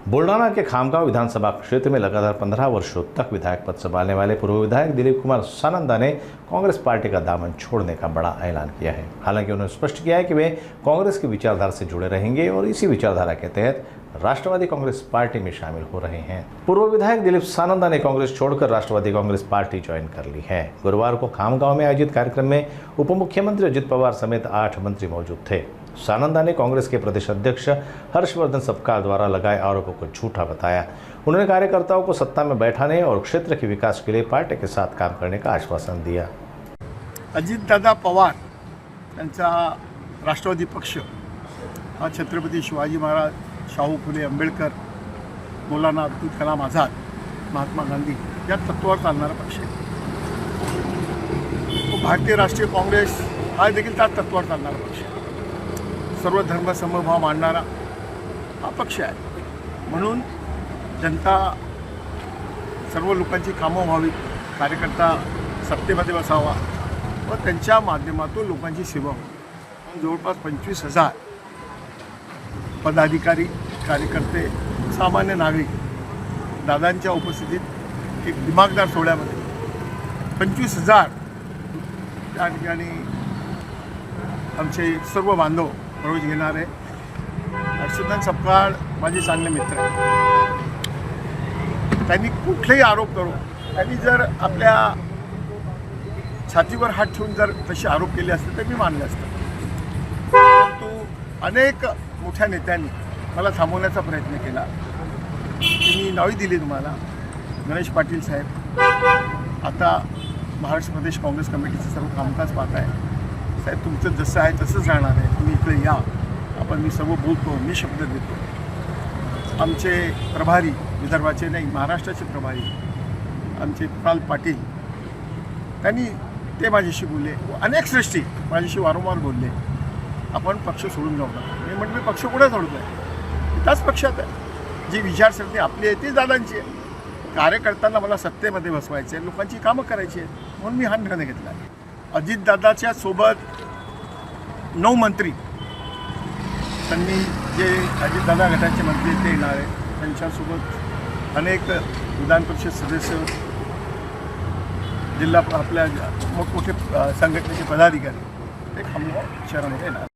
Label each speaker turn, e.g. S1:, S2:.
S1: बुल्ढाना के खामगांव विधानसभा क्षेत्र में लगातार 15 वर्षों तक विधायक पद संभालने वाले पूर्व विधायक दिलीप कुमार सानंदा ने कांग्रेस पार्टी का दामन छोड़ने का बड़ा ऐलान किया है। हालांकि उन्होंने स्पष्ट किया है कि वे कांग्रेस की विचारधारा से जुड़े रहेंगे और इसी विचारधारा के तहत राष्ट्रवादी कांग्रेस पार्टी में शामिल हो रहे हैं। पूर्व विधायक दिलीप सानंदा ने कांग्रेस छोड़कर राष्ट्रवादी कांग्रेस पार्टी ज्वाइन कर ली है। गुरुवार को खामगांव में आयोजित कार्यक्रम में उप मुख्यमंत्री अजित पवार समेत 8 मंत्री मौजूद थे। सानंदा ने कांग्रेस के प्रदेश अध्यक्ष हर्षवर्धन सपकाल द्वारा लगाए आरोपों को झूठा बताया। उन्होंने कार्यकर्ताओं को सत्ता में बैठाने और क्षेत्र के विकास के लिए पार्टी के साथ काम करने का आश्वासन दिया।
S2: अजितदादा पवार यांचा राष्ट्रवादी पक्ष हा छत्रपती शिवाजी महाराज, शाहू फुले आंबेडकर, मौलाना अब्दुल कलाम आझाद, महात्मा गांधी या तत्वावर चालणारा पक्ष आहे। भारतीय राष्ट्रीय काँग्रेस हा देखील त्या तत्वावर चालणारा पक्ष आहे। सर्व धर्म समभाव मानणारा हा पक्ष आहे। म्हणून जनता सर्व लोकांची कामं व्हावी, कार्यकर्ता सत्तेमध्ये बसावा व त्यांच्या माध्यमातून लोकांची सेवा व्हावी। जवळपास 25,000 पदाधिकारी, कार्यकर्ते, सामान्य नागरिक दादांच्या उपस्थितीत एक दिमागदार सोहळ्यामध्ये 25,000 त्या ठिकाणी आमचे सर्व बांधव प्रवेश घेणारे। हर्षवर्धन सपकाळ माझे चांगले मित्र आहेत। त्यांनी कुठलेही आरोप करू, त्यांनी जर आपल्या छातीवर हात ठेवून जर तसे आरोप केले असते तर मी मानले असते। परंतु अनेक मोठ्या नेत्यांनी मला थांबवण्याचा प्रयत्न केला। मी नावे दिली तुम्हाला, गणेश पाटील साहेब आता महाराष्ट्र प्रदेश काँग्रेस कमिटीचं सर्व कामकाज पाहत आहे। साहेब तुमचं जसं आहे तसंच राहणार आहे, तुम्ही इकडे या, आपण मी सर्व बोलतो, मी शब्द देतो। आमचे प्रभारी, विदर्भाचे नाही महाराष्ट्राचे प्रभारी आमचे प्रल्हाद पाटील, त्यांनी ते माझ्याशी बोलले। अनेक श्रेष्ठी माझ्याशी वारंवार बोलले, आपण पक्ष सोडून जाऊ नका। मी म्हटलं मी पक्ष कुठे सोडतो आहे, त्याच पक्षात आहे। जी विचारसरणी आपली आहे ती दादांची आहे। कार्यकर्त्यांना मला सत्तेमध्ये बसवायचे आहे, लोकांची कामं करायची आहेत, म्हणून मी हा निर्णय घेतला आहे। अजितदादाच्या सोबत 9 मंत्री, त्यांनी जे अजितदादा गटाचे मंत्री ते येणार आहे, त्यांच्यासोबत अनेक विधान परिषद सदस्य, जिल्हा आपल्या मोठमोठे संघटनेचे पदाधिकारी ते खामगाव शहरामध्ये येणार।